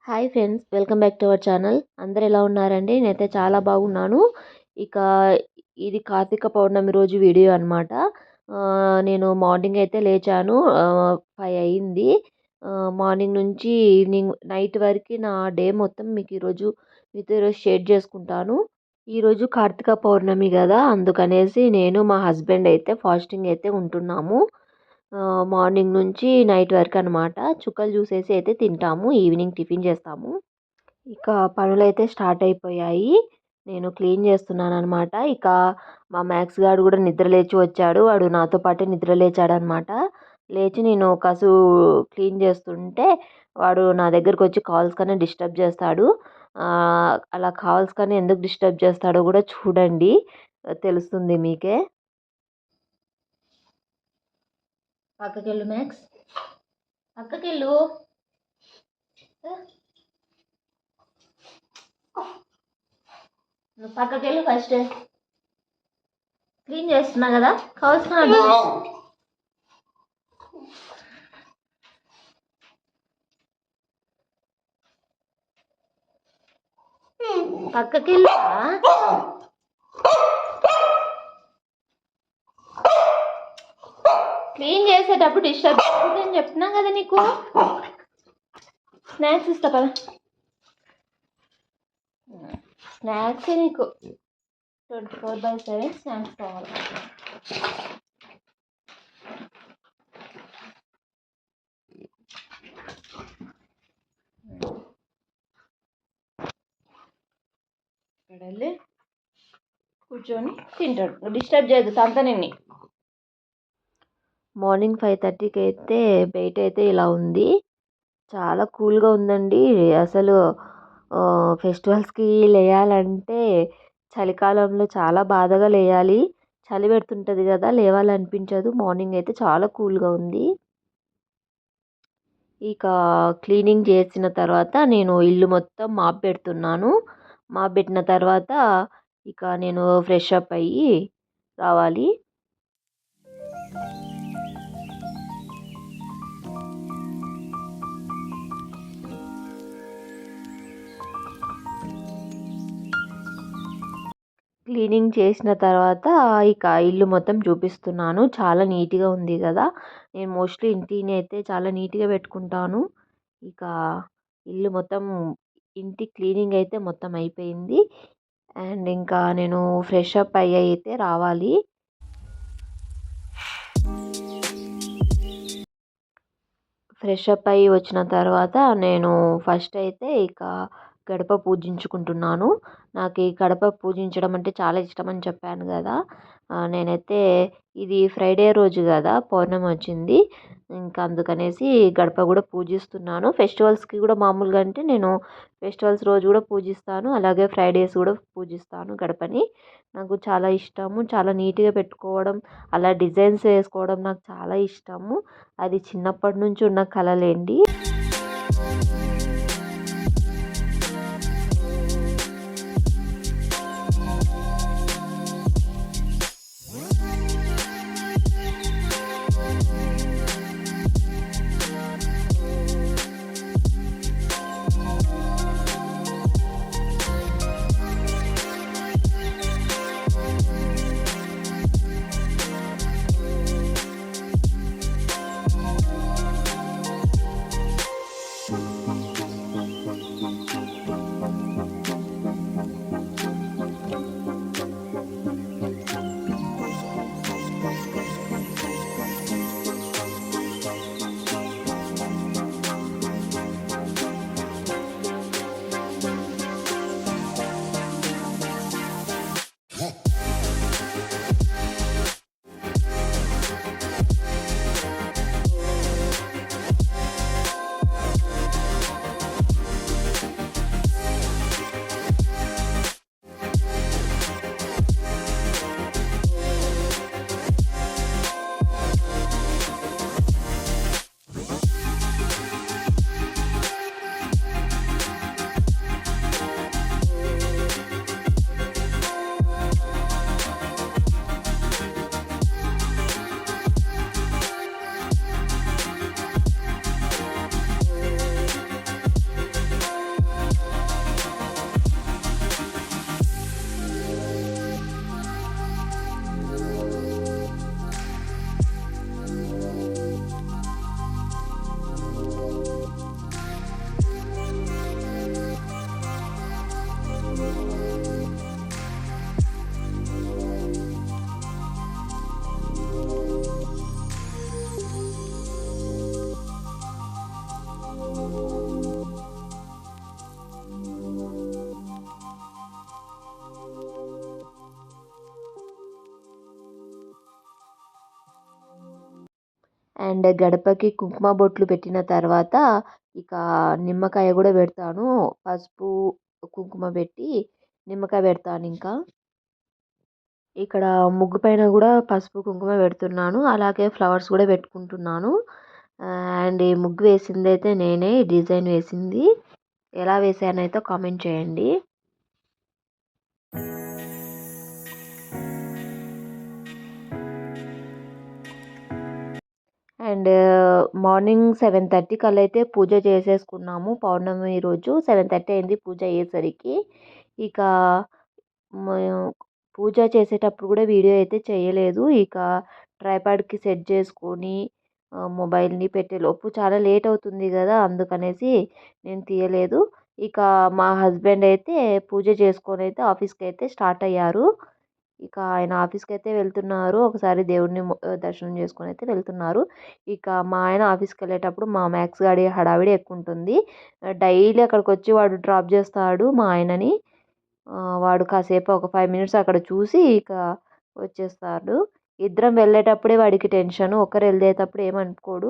Hi friends, welcome back to our channel. అందరు ఎలా ఉన్నారండి? నేనైతే చాలా బాగున్నాను. ఇక ఇది కార్తీక పౌర్ణమి రోజు వీడియో అనమాట. నేను మార్నింగ్ అయితే లేచాను. 5 అయింది. మార్నింగ్ నుంచి ఈవినింగ్ నైట్ వరకు నా డే మొత్తం మీకు మీతో ఈరోజు షేర్ చేసుకుంటాను. ఈరోజు కార్తీక పౌర్ణమి కదా, అందుకనేసి నేను మా హస్బెండ్ అయితే ఫాస్టింగ్ అయితే ఉంటున్నాము. మార్నింగ్ నుంచి నైట్ వరకు అనమాట. చుక్కలు చూసేసి అయితే తింటాము. ఈవినింగ్ టిఫిన్ చేస్తాము. ఇక పనులైతే స్టార్ట్ అయిపోయాయి. నేను క్లీన్ చేస్తున్నాను అనమాట. ఇక మా మ్యాక్స్ గాడు కూడా నిద్ర లేచి వచ్చాడు. వాడు నాతో పాటే నిద్ర లేచాడనమాట. లేచి నేను క్లీన్ చేస్తుంటే వాడు నా దగ్గరకు వచ్చి కాల్స్ కన్నా డిస్టర్బ్ చేస్తాడు. అలా కాల్స్ కన్నా ఎందుకు డిస్టర్బ్ చేస్తాడో కూడా చూడండి, తెలుస్తుంది మీకే. పక్కకెళ్ళు మ్యాక్స్, పక్కకెళ్ళు. నువ్వు పక్కకెళ్ళు. ఫస్ట్ క్లీన్ చేస్తున్నా కదా, కావాల్సిన పక్కకెళ్ళు. క్లీన్ చేసేటప్పుడు డిస్టర్బ్ అని చెప్తున్నా కదా నీకు. స్నాక్స్ ఇస్తా కదా, స్నాక్స్ నీకు 24/7 స్నాక్స్ కావాలి. ఇక్కడ వెళ్ళి కూర్చొని తింటాడు, డిస్టర్బ్ చేయదు సంత నిన్ని. మార్నింగ్ 5:30కి అయితే బయట అయితే ఇలా ఉంది. చాలా కూల్గా ఉందండి. అసలు ఫెస్టివల్స్కి లేయాలంటే చలికాలంలో చాలా బాధగా లేయాలి. చలి పెడుతుంటుంది కదా, లేవాలనిపించదు. మార్నింగ్ అయితే చాలా కూల్గా ఉంది. ఇక క్లీనింగ్ చేసిన తర్వాత నేను ఇల్లు మొత్తం మాప్ పెడుతున్నాను. మాప్ పెట్టిన తర్వాత ఇక నేను ఫ్రెష్ అప్ అయ్యి రావాలి. క్లీనింగ్ చేసిన తర్వాత ఇక ఇల్లు మొత్తం చూపిస్తున్నాను. చాలా నీట్గా ఉంది కదా. నేను మోస్ట్లీ ఇంటిని అయితే చాలా నీట్గా పెట్టుకుంటాను. ఇక ఇల్లు మొత్తం, ఇంటి క్లీనింగ్ అయితే మొత్తం అయిపోయింది. అండ్ ఇంకా నేను ఫ్రెష్ అప్ అయ్యి అయితే రావాలి. ఫ్రెష్ అప్ అయ్యి వచ్చిన తర్వాత నేను ఫస్ట్ అయితే ఇక గడప పూజించుకుంటున్నాను. నాకు ఈ గడప పూజించడం అంటే చాలా ఇష్టం అని చెప్పాను కదా. నేనైతే ఇది ఫ్రైడే రోజు కదా పౌర్ణమి వచ్చింది, ఇంకా అందుకనేసి గడప కూడా పూజిస్తున్నాను. ఫెస్టివల్స్కి కూడా మామూలుగా అంటే నేను ఫెస్టివల్స్ రోజు కూడా పూజిస్తాను, అలాగే ఫ్రైడేస్ కూడా పూజిస్తాను గడపని. నాకు చాలా ఇష్టము. చాలా నీట్గా పెట్టుకోవడం, అలా డిజైన్స్ వేసుకోవడం నాకు చాలా ఇష్టము. అది చిన్నప్పటి నుంచి ఉన్న కళలేండి. అండ్ గడపకి కుంకుమ బొట్లు పెట్టిన తర్వాత ఇక నిమ్మకాయ కూడా పెడతాను. పసుపు కుంకుమ పెట్టి నిమ్మకాయ పెడతాను. ఇంకా ఇక్కడ ముగ్గు పైన కూడా పసుపు కుంకుమ పెడుతున్నాను. అలాగే ఫ్లవర్స్ కూడా పెట్టుకుంటున్నాను. అండ్ ఈ ముగ్గు వేసింది అయితే నేనే, డిజైన్ వేసింది. ఎలా వేసానైతే కామెంట్ చేయండి. అండ్ మార్నింగ్ 7:30 కల్లా అయితే పూజ చేసేసుకున్నాము. పౌర్ణమి రోజు 7:30 అయింది పూజ అయ్యేసరికి. ఇక పూజ చేసేటప్పుడు కూడా వీడియో అయితే చేయలేదు. ఇక ట్రైపాడ్కి సెట్ చేసుకొని మొబైల్ని పెట్టేలోపు చాలా లేట్ అవుతుంది కదా, అందుకనేసి నేను తీయలేదు. ఇక మా హస్బెండ్ అయితే పూజ చేసుకొని అయితే ఆఫీస్కి అయితే స్టార్ట్ అయ్యారు. ఇక ఆయన ఆఫీస్కి అయితే వెళ్తున్నారు. ఒకసారి దేవుడిని దర్శనం చేసుకొని అయితే వెళ్తున్నారు. ఇక మా ఆయన ఆఫీస్కి వెళ్ళేటప్పుడు మా మ్యాక్స్ గాడి హడావిడి ఎక్కువ ఉంటుంది. డైలీ అక్కడికి వచ్చి వాడు డ్రాప్ చేస్తాడు మా ఆయనని. వాడు కాసేపు ఒక 5 మినిట్స్ అక్కడ చూసి ఇక వచ్చేస్తాడు. ఇద్దరం వెళ్ళేటప్పుడే వాడికి టెన్షన్, ఒకరు వెళ్ళేటప్పుడు ఏమనుకోడు.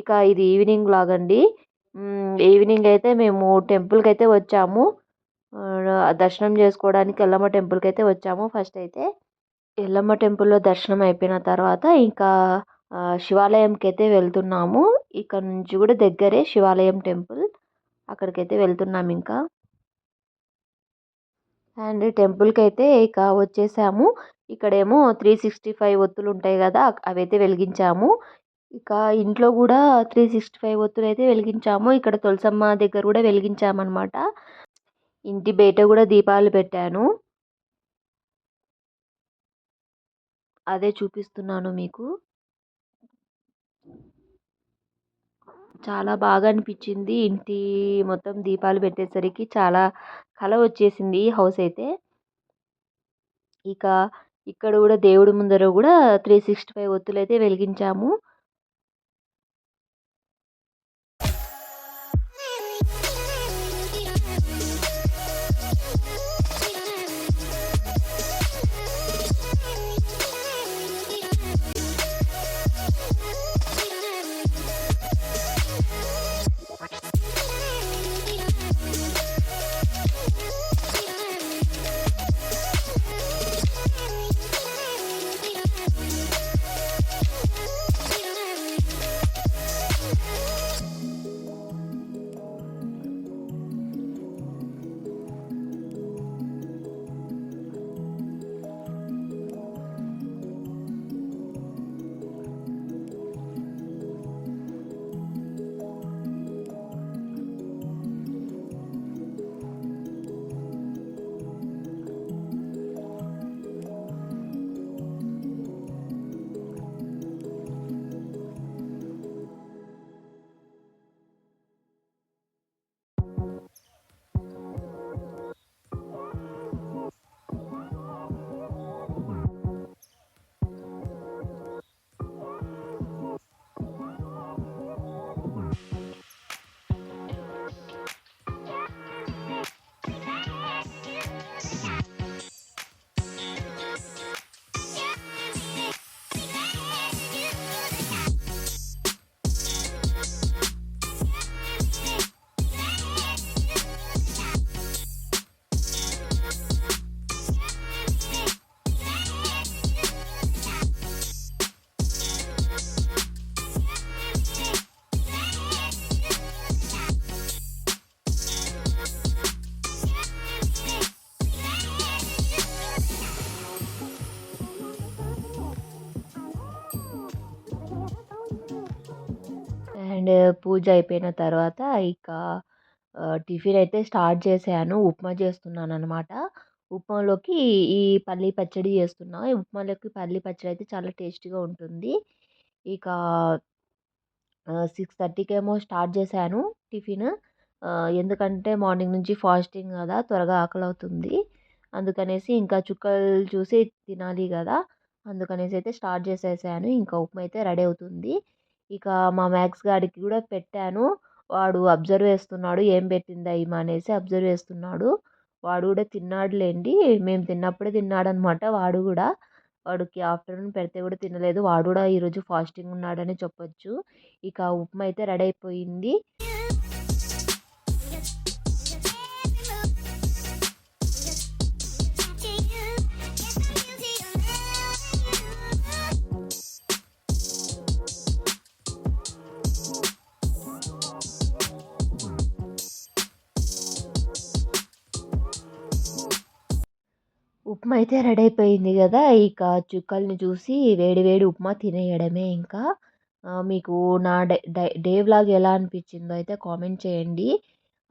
ఇక ఇది ఈవినింగ్ లాగండి. ఈవినింగ్ అయితే మేము టెంపుల్కి అయితే వచ్చాము. దర్శనం చేసుకోవడానికి ఎల్లమ్మ టెంపుల్కి అయితే వచ్చాము. ఫస్ట్ అయితే ఎల్లమ్మ టెంపుల్లో దర్శనం అయిపోయిన తర్వాత ఇంకా శివాలయంకి అయితే వెళ్తున్నాము. ఇక్కడ నుంచి కూడా దగ్గరే శివాలయం టెంపుల్, అక్కడికైతే వెళ్తున్నాము. ఇంకా అండ్ టెంపుల్కి అయితే ఇక వచ్చేసాము. ఇక్కడేమో 365 ఒత్తులు ఉంటాయి కదా, అవైతే వెలిగించాము. ఇక ఇంట్లో కూడా 365 ఒత్తులు అయితే వెలిగించాము. ఇక్కడ తులసమ్మ దగ్గర కూడా వెలిగించామన్నమాట. ఇంటి బయట కూడా దీపాలు పెట్టాను. అదే చూపిస్తున్నాను మీకు. చాలా బాగా అనిపించింది. ఇంటి మొత్తం దీపాలు పెట్టేసరికి చాలా కళ వచ్చేసింది ఈ హౌస్ అయితే. ఇక ఇక్కడ కూడా దేవుడి ముందర కూడా 365 ఒత్తులు అయితే వెలిగించాము. అండ్ పూజ అయిపోయిన తర్వాత ఇక టిఫిన్ అయితే స్టార్ట్ చేశాను. ఉప్మా చేస్తున్నాను అనమాట. ఉప్మాలోకి ఈ పల్లీ పచ్చడి చేస్తున్నా. ఈ ఉప్మాలోకి పల్లీ పచ్చడి అయితే చాలా టేస్టీగా ఉంటుంది. ఇక 6:30కేమో స్టార్ట్ చేశాను టిఫిన్. ఎందుకంటే మార్నింగ్ నుంచి ఫాస్టింగ్ కదా, త్వరగా ఆకలి అవుతుంది. అందుకనేసి ఇంకా చుక్కలు చూసి తినాలి కదా, అందుకనేసి అయితే స్టార్ట్ చేసేసాను. ఇంకా ఉప్మా అయితే రెడీ అవుతుంది. ఇక మా మ్యాక్స్ గాడికి కూడా పెట్టాను. వాడు అబ్జర్వ్ చేస్తున్నాడు, ఏం పెట్టిందా ఈమె అనేసి అబ్జర్వ్ చేస్తున్నాడు. వాడు కూడా తిన్నాడులేండి, మేము తిన్నప్పుడే తిన్నాడనమాట వాడు కూడా. వాడికి ఆఫ్టర్‌నూన్ పెడితే కూడా తినలేదు. వాడు కూడా ఈరోజు ఫాస్టింగ్ ఉన్నాడని చెప్పొచ్చు. ఇక ఉప్మా అయితే రెడీ అయిపోయింది. ఉప్మా అయితే రెడీ అయిపోయింది గదా! ఇక చుక్కల్ని చూసి వేడి వేడి ఉప్మా తినేయడమే ఇంకా. మీకు నా డే వ్లాగ్ ఎలా అనిపించిందో అయితే కామెంట్ చేయండి.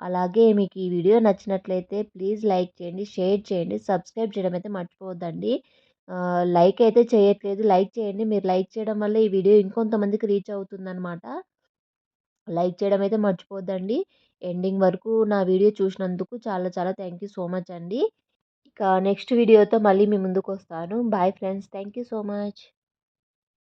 అలాగే మీకు ఈ వీడియో నచ్చినట్లయితే ప్లీజ్ లైక్ చేయండి, షేర్ చేయండి, సబ్స్క్రైబ్ చేయడం అయితే మర్చిపోవద్దండి. లైక్ అయితే చేయట్లేదు. లైక్ చేయండి. మీరు లైక్ చేయడం వల్ల ఈ వీడియో ఇంకొంతమందికి రీచ్ అవుతుందనమాట. లైక్ చేయడం అయితే మర్చిపోవద్దండి. ఎండింగ్ వరకు నా వీడియో చూసినందుకు చాలా చాలా థ్యాంక్ యూ సో మచ్ అండి. ఇక నెక్స్ట్ వీడియోతో మళ్ళీ మీ ముందుకొస్తాను. Bye friends. Thank you so much.